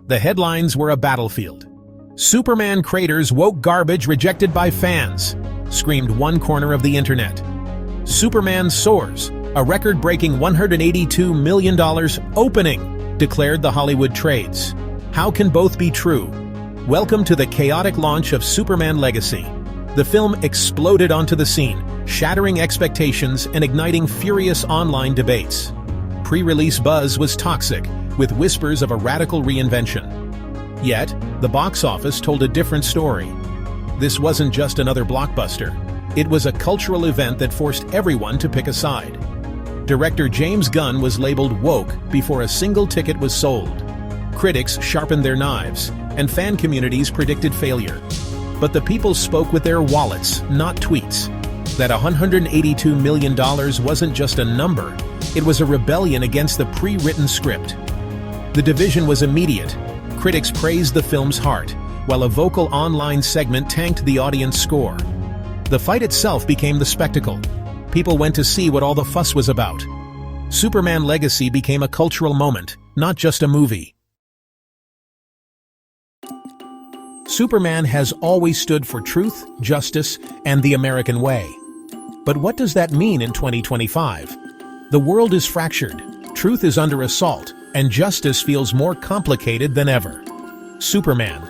The headlines were a battlefield. "Superman craters woke garbage rejected by fans," screamed one corner of the internet. "Superman soars, a record-breaking $182 million opening," declared the Hollywood trades. How can both be true? Welcome to the chaotic launch of Superman Legacy. The film exploded onto the scene, shattering expectations and igniting furious online debates. Pre-release buzz was toxic, with whispers of a radical reinvention. Yet, the box office told a different story. This wasn't just another blockbuster. It was a cultural event that forced everyone to pick a side. Director James Gunn was labeled woke before a single ticket was sold. Critics sharpened their knives, and fan communities predicted failure. But the people spoke with their wallets, not tweets. That $182 million wasn't just a number, it was a rebellion against the pre-written script. The division was immediate. Critics praised the film's heart, while a vocal online segment tanked the audience score. The fight itself became the spectacle. People went to see what all the fuss was about. Superman Legacy became a cultural moment, not just a movie. Superman has always stood for truth, justice, and the American way. But what does that mean in 2025? The world is fractured, truth is under assault, and justice feels more complicated than ever. Superman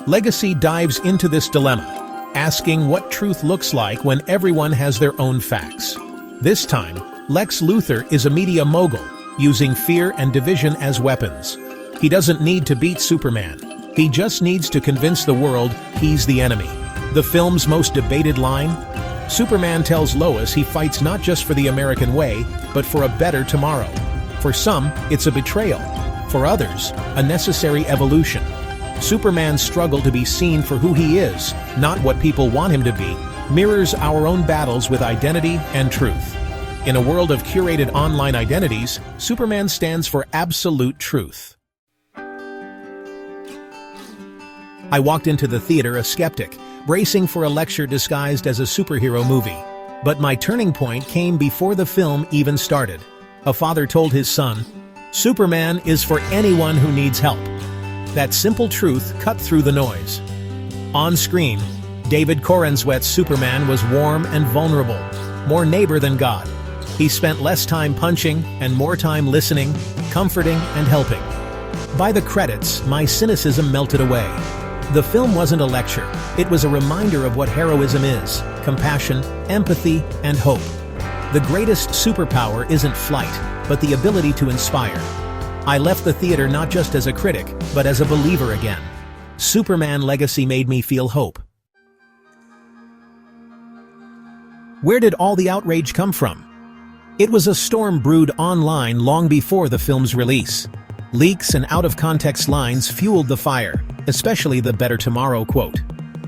Legacy dives into this dilemma, asking what truth looks like when everyone has their own facts. This time, Lex Luthor is a media mogul, using fear and division as weapons. He doesn't need to beat Superman. He just needs to convince the world he's the enemy. The film's most debated line? Superman tells Lois he fights not just for the American way, but for a better tomorrow. For some, it's a betrayal. For others, a necessary evolution. Superman's struggle to be seen for who he is, not what people want him to be, mirrors our own battles with identity and truth. In a world of curated online identities, Superman stands for absolute truth. I walked into the theater a skeptic, bracing for a lecture disguised as a superhero movie. But my turning point came before the film even started. A father told his son, "Superman is for anyone who needs help." That simple truth cut through the noise. On screen, David Corenswet's Superman was warm and vulnerable, more neighbor than God. He spent less time punching and more time listening, comforting, and helping. By the credits, my cynicism melted away. The film wasn't a lecture, it was a reminder of what heroism is: compassion, empathy, and hope. The greatest superpower isn't flight, but the ability to inspire. I left the theater not just as a critic, but as a believer again. Superman Legacy made me feel hope. Where did all the outrage come from? It was a storm brewed online long before the film's release. Leaks and out-of-context lines fueled the fire, especially the "Better Tomorrow" quote.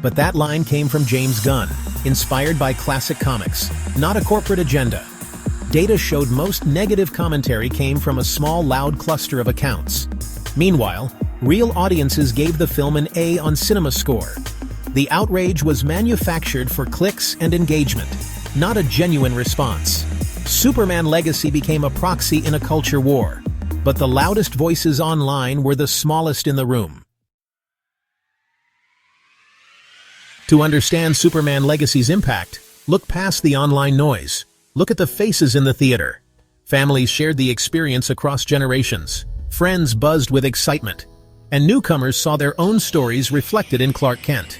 But that line came from James Gunn, inspired by classic comics, not a corporate agenda. Data showed most negative commentary came from a small, loud cluster of accounts. Meanwhile, real audiences gave the film an A on CinemaScore. The outrage was manufactured for clicks and engagement, not a genuine response. Superman Legacy became a proxy in a culture war. But the loudest voices online were the smallest in the room. To understand Superman Legacy's impact, look past the online noise. Look at the faces in the theater. Families shared the experience across generations. Friends buzzed with excitement. And newcomers saw their own stories reflected in Clark Kent.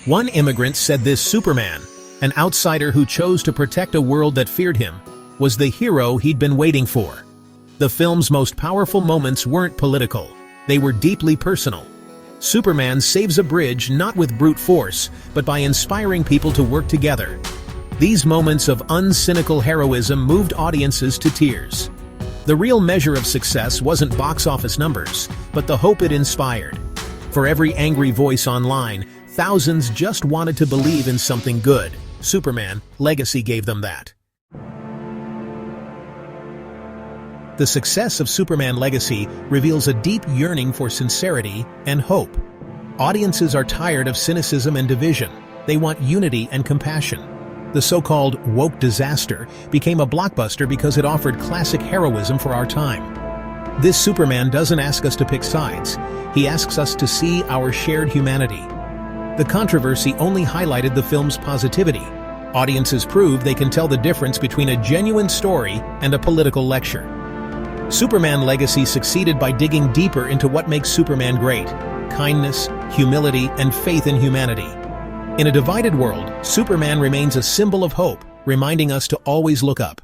One immigrant said this: Superman, an outsider who chose to protect a world that feared him, was the hero he'd been waiting for. The film's most powerful moments weren't political. They were deeply personal. Superman saves a bridge not with brute force, but by inspiring people to work together. These moments of uncynical heroism moved audiences to tears. The real measure of success wasn't box office numbers, but the hope it inspired. For every angry voice online, thousands just wanted to believe in something good. Superman Legacy gave them that. The success of Superman Legacy reveals a deep yearning for sincerity and hope. Audiences are tired of cynicism and division. They want unity and compassion. The so-called woke disaster became a blockbuster because it offered classic heroism for our time. This Superman doesn't ask us to pick sides. He asks us to see our shared humanity. The controversy only highlighted the film's positivity. Audiences proved they can tell the difference between a genuine story and a political lecture. Superman Legacy succeeded by digging deeper into what makes Superman great: kindness, humility, and faith in humanity. In a divided world, Superman remains a symbol of hope, reminding us to always look up.